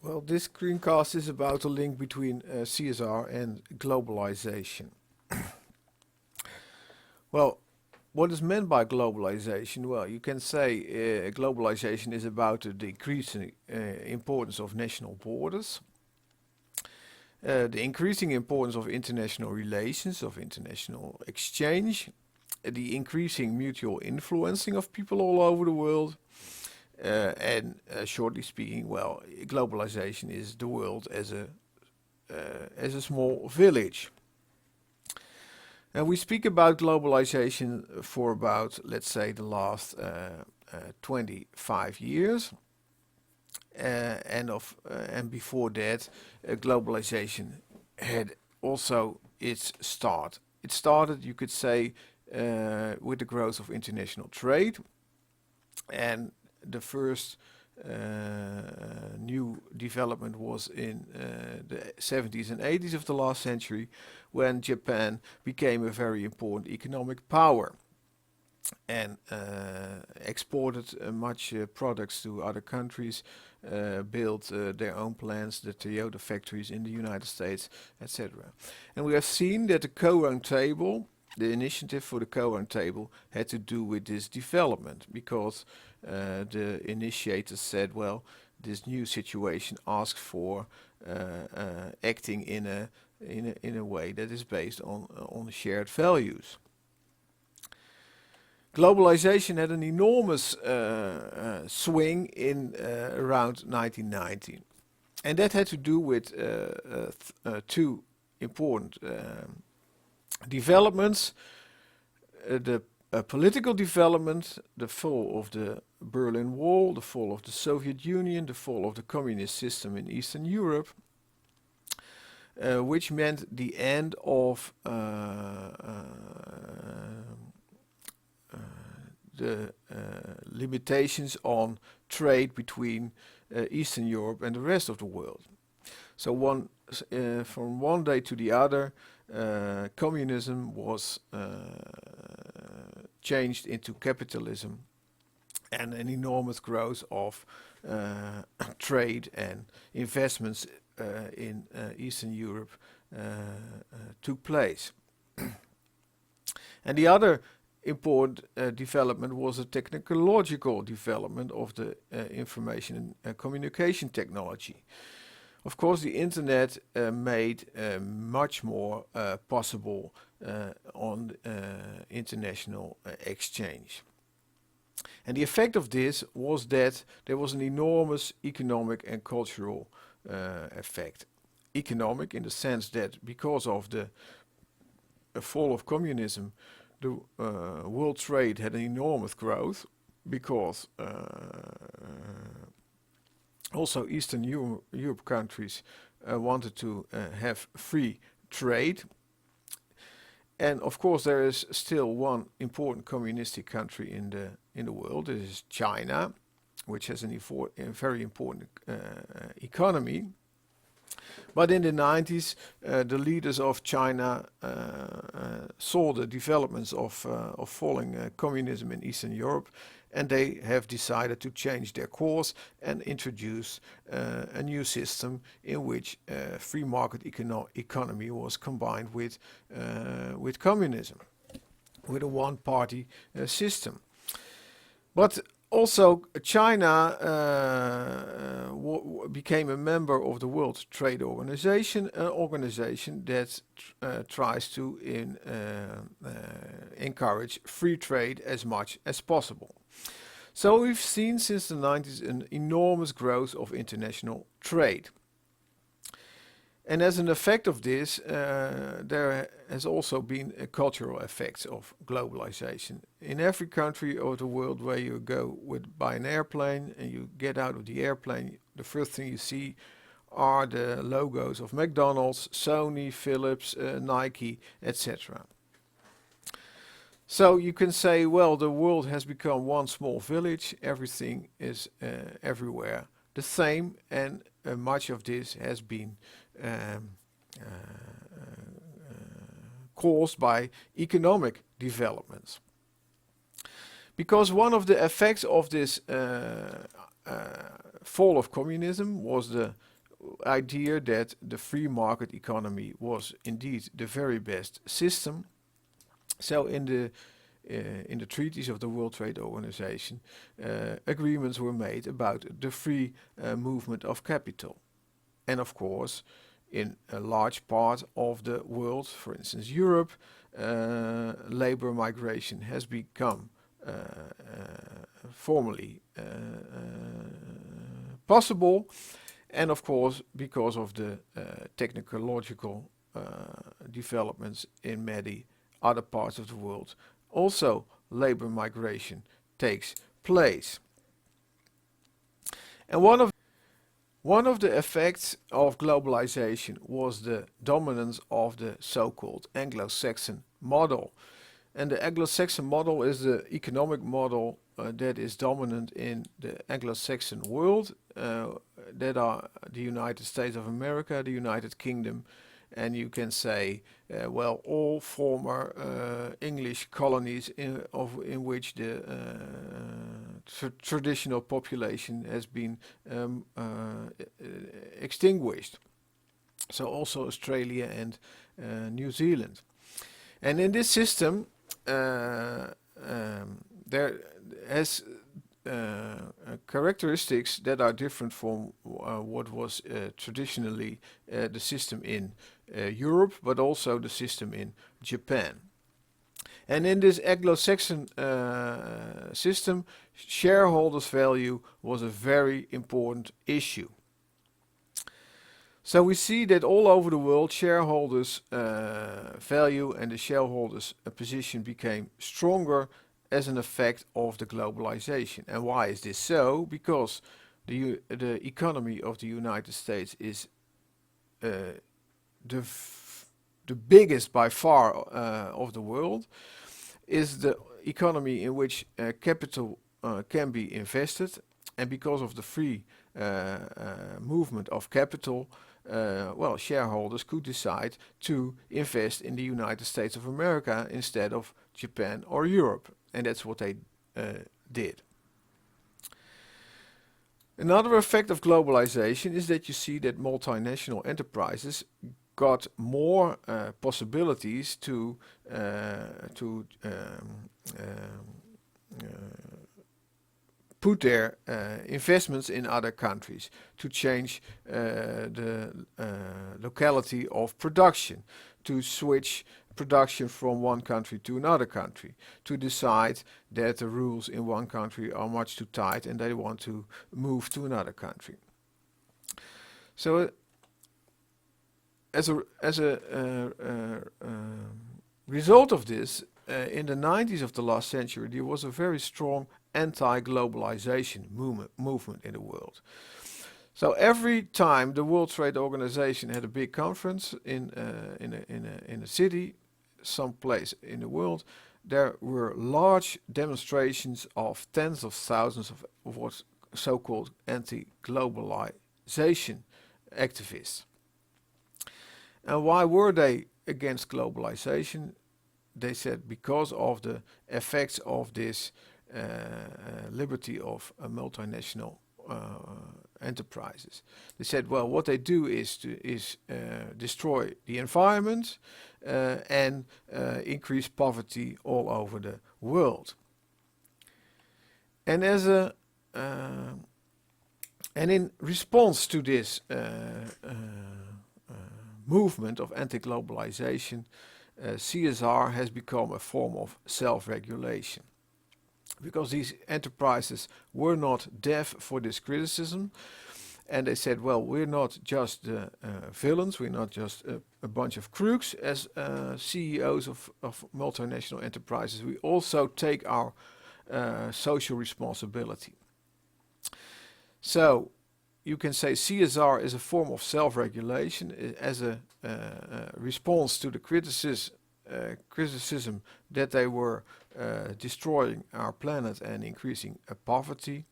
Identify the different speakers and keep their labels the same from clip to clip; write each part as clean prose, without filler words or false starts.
Speaker 1: Well, this screencast is about the link between CSR and globalization. Well, what is meant by globalization? Well, you can say globalization is about the decreasing importance of national borders, the increasing importance of international relations, of international exchange, the increasing mutual influencing of people all over the world, and shortly speaking, well, globalization is the world as a small village. And we speak about globalization for about, let's say, the last 25 years, and before that, globalization had also its start. It started, you could say, with the growth of international trade, and the first new development was in the 70s and 80s of the last century, when Japan became a very important economic power and exported much products to other countries, built their own plants, the Toyota factories in the United States, etc. And we have seen that the Co-Round Table, the initiative for the Co-Round Table, had to do with this development, because the initiators said, well, this new situation asks for acting in a way that is based on shared values. Globalization had an enormous swing in around 1990, and that had to do with two important developments. The political development, the fall of the Berlin Wall, the fall of the Soviet Union, the fall of the communist system in Eastern Europe, which meant the end of the limitations on trade between Eastern Europe and the rest of the world. So from one day to the other, communism was changed into capitalism, and an enormous growth of trade and investments in Eastern Europe took place. And the other important development was a technological development of the information and communication technology. Of course, the internet made much more possible on international exchange. And the effect of this was that there was an enormous economic and cultural effect. Economic in the sense that because of the fall of communism, the world trade had an enormous growth, because also Eastern Europe countries wanted to have free trade. And of course there is still one important communistic country in the world. This is China, which has a very important economy. But in the 90s, the leaders of China saw the developments of falling communism in Eastern Europe, and they have decided to change their course and introduce a new system in which free market economy was combined with communism, with a one-party system. But also, China became a member of the World Trade Organization, an organization that tries to encourage free trade as much as possible. So we've seen since the 90s an enormous growth of international trade. And as an effect of this, there has also been a cultural effects of globalization. In every country of the world where you go by an airplane and you get out of the airplane, the first thing you see are the logos of McDonald's, Sony, Philips, Nike, etc. So you can say, well, the world has become one small village. Everything is everywhere the same, and much of this has been caused by economic developments. Because one of the effects of this fall of communism was the idea that the free market economy was indeed the very best system. So in the treaties of the World Trade Organization, agreements were made about the free movement of capital. And of course, in a large part of the world, for instance Europe, labor migration has become formally possible, and of course because of the technological developments in many other parts of the world, also labor migration takes place. And one of the effects of globalization was the dominance of the so-called Anglo-Saxon model. And the Anglo-Saxon model is the economic model that is dominant in the Anglo-Saxon world, that are the United States of America, the United Kingdom, and you can say, well, all former English colonies in which the traditional population has been extinguished. So also Australia and New Zealand. And in this system, there has characteristics that are different from what was traditionally the system in Europe, but also the system in Japan. And in this Anglo-Saxon system, shareholders' value was a very important issue. So we see that all over the world, shareholders' value and the shareholders' position became stronger as an effect of the globalization. And why is this so? Because the economy of the United States is the biggest by far of the world, is the economy in which capital can be invested, and because of the free movement of capital, well, shareholders could decide to invest in the United States of America instead of Japan or Europe, and that's what they did. Another effect of globalization is that you see that multinational enterprises got more possibilities to put their investments in other countries, to change the locality of production, to switch production from one country to another country, to decide that the rules in one country are much too tight and they want to move to another country. So as a result of this, in the 90s of the last century, there was a very strong anti-globalization movement in the world. So every time the World Trade Organization had a big conference in a city, someplace in the world, there were large demonstrations of tens of thousands of what so-called anti-globalization activists. And why were they against globalization? They said because of the effects of this liberty of multinational enterprises. They said, well, what they do is destroy the environment and increase poverty all over the world. And in response to this movement of anti-globalization, CSR has become a form of self-regulation. Because these enterprises were not deaf for this criticism, and they said, well, we're not just villains, we're not just a bunch of crooks as CEOs of multinational enterprises, we also take our social responsibility. So you can say CSR is a form of self-regulation as a response to the criticism that they were destroying our planet and increasing poverty.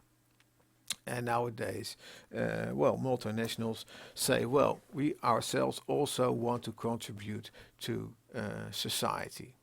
Speaker 1: And nowadays, well, multinationals say, well, we ourselves also want to contribute to society.